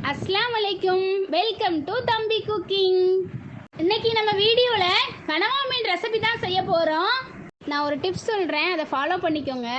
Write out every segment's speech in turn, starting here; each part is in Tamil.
அஸ்ஸலாமு அலைக்கும். வெல்கம் டு தம்பி குக்கிங். இன்னைக்கு நம்ம வீடியோவில் கனவா மீன் ரெசிபி தான் செய்ய போகிறோம். நான் ஒரு டிப்ஸ் சொல்கிறேன், அதை ஃபாலோ பண்ணிக்கோங்க.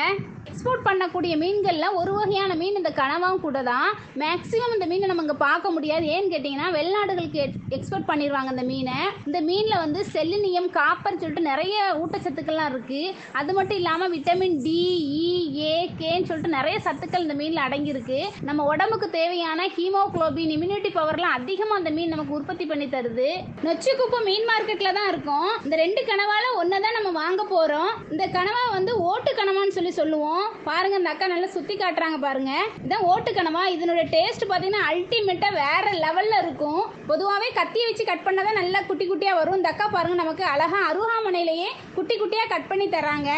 எக்ஸ்போர்ட் பண்ணக்கூடிய மீன்களில் ஒரு வகையான மீன் இந்த கனவாவும் கூட தான். மேக்ஸிமம் இந்த மீனை நம்ம இங்கே பார்க்க முடியாது. ஏன்னு கேட்டிங்கன்னா வெளிநாடுகளுக்கு எக்ஸ்போர்ட் பண்ணிடுவாங்க இந்த மீனை. இந்த மீனில் வந்து செலினியம், காப்பர் சொல்லிட்டு நிறைய ஊட்டச்சத்துக்கள்லாம் இருக்குது. அது மட்டும் இல்லாமல் விட்டமின் டி, இ, ஏ, கேன்னு சொல்லிட்டு நிறைய சத்துக்கள் இந்த மீனில் அடங்கியிருக்கு. நம்ம உடம்புக்கு தேவையான ஹீமோகுளோபின், இம்யூனிட்டி பவர்லாம் அதிகமாக அந்த மீன் நமக்கு உற்பத்தி பண்ணி தருது. நொச்சிக்குப்பை மீன் மார்க்கெட்டில் தான் இருக்கும். இந்த 2 கனவால ஒன்றை தான் நம்ம வாங்க போகிறோம். இந்த கனவா வந்து ஓட்டு கனவான்னு சொல்லுவோம். பாருங்க, இந்த அக்கா நல்லா சுத்தி காட்டுறாங்க பாருங்க. இதான் ஓட்டு கனவா. இதனோட டேஸ்ட் பாத்தீங்கன்னா அல்டிமேட்டா வேற லெவல்ல இருக்கும். பொதுவாகவே கத்தியை வச்சு கட் பண்ணாதான் நல்லா குட்டி குட்டியா வரும். இந்த அக்கா பாருங்க, நமக்கு அழகா அருகாமனையிலேயே குட்டி குட்டியா கட் பண்ணி தராங்க.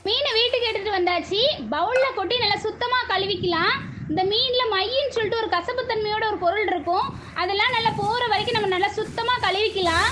மீனை வீட்டுக்கு எடுத்துட்டு வந்தாச்சு. பவுல்ல கொட்டி நல்லா சுத்தமா கழுவிக்கலாம். இந்த மீனில் மையின்னு சொல்லிட்டு ஒரு கசப்பு தன்மையோட ஒரு பொருள் இருக்கும். அதெல்லாம் நல்லா போகிற வரைக்கும் நம்ம நல்லா சுத்தமாக கழுவிக்கலாம்.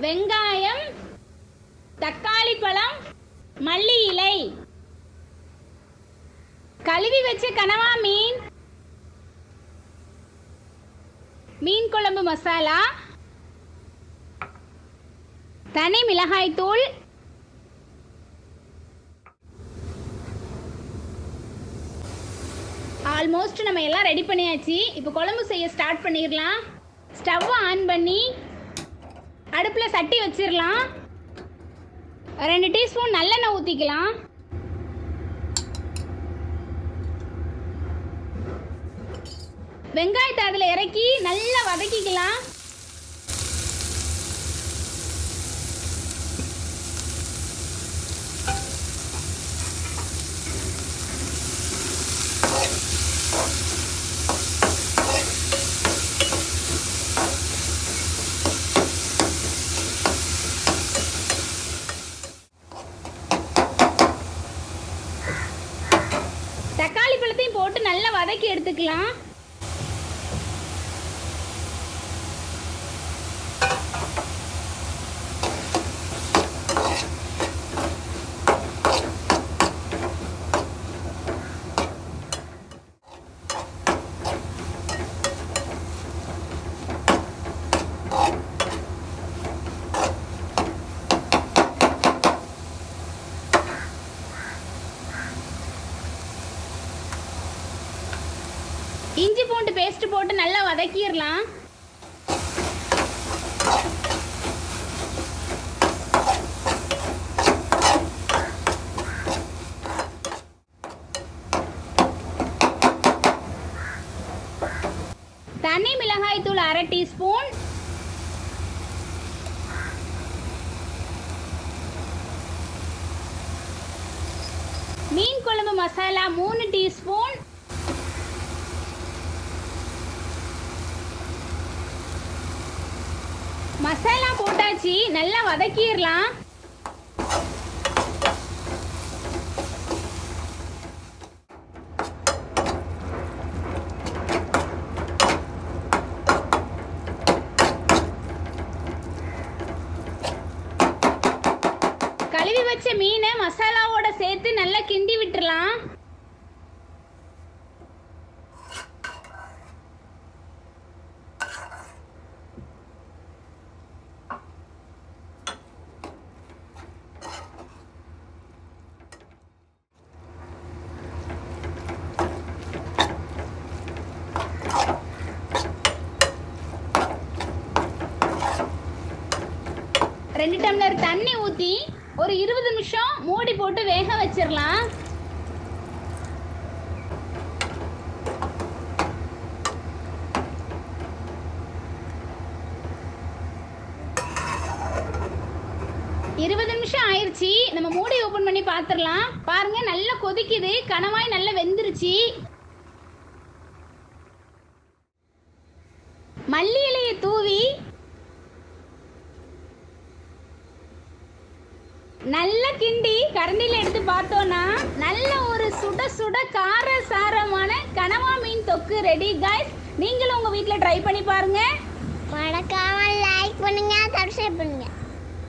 வெங்காயம், தக்காளி பழம், மல்லி இலை, கழுவி வச்ச கனவா மீன், மீன் குழம்பு மசாலா, தனி மிளகாய் தூள், ஆல்மோஸ்ட் நம்ம எல்லாம் ரெடி பண்ணியாச்சு. இப்போ குழம்பு செய்ய ஸ்டார்ட் பண்ணிடலாம். ஸ்டவ்வை ஆன் பண்ணி அடுப்பில் சட்டி வச்சிடலாம். 2 டீஸ்பூன் நல்லெண்ணெய் ஊற்றிக்கலாம். வெங்காயத்தை அதில் இறக்கி நல்லா வதக்கிக்கலாம். போட்டு நல்லா வதக்கி எடுத்துக்கலாம். இஞ்சி பூண்டு பேஸ்ட் போட்டு நல்லா வதக்கிடலாம். தனி மிளகாய் தூள் 1/2 டீஸ்பூன், மீன் குழம்பு மசாலா 3 டீஸ்பூன், மசாலா போட்டாச்சு, நல்லா வதக்கிடலாம். கழுவி வச்ச மீனை மசாலாவோட சேர்த்து நல்லா கிண்டி விட்டுறலாம். ரெண்டு டம்ளர் தண்ணி ஊற்றி ஒரு 20 நிமிஷம் மூடி போட்டு வேக வச்சிடலாம். நிமிஷம் ஆயிடுச்சு. நம்ம மூடி ஓபன் பண்ணி பார்த்துடலாம். பாருங்க நல்லா கொதிக்குது, கணவாய் நல்லா வெந்துருச்சு. மல்லி இலையை தூவி நல்லா கிண்டி கரண்டியில் எடுத்து பார்த்தோன்னா நல்ல ஒரு சுட சுட கார சாரமான கனவா மீன் தொக்கு ரெடி கைஸ். நீங்களும் உங்கள் வீட்டில் ட்ரை பண்ணி பாருங்க. மறக்காம லைக் பண்ணுங்க, சப்ஸ்கிரைப் பண்ணுங்க.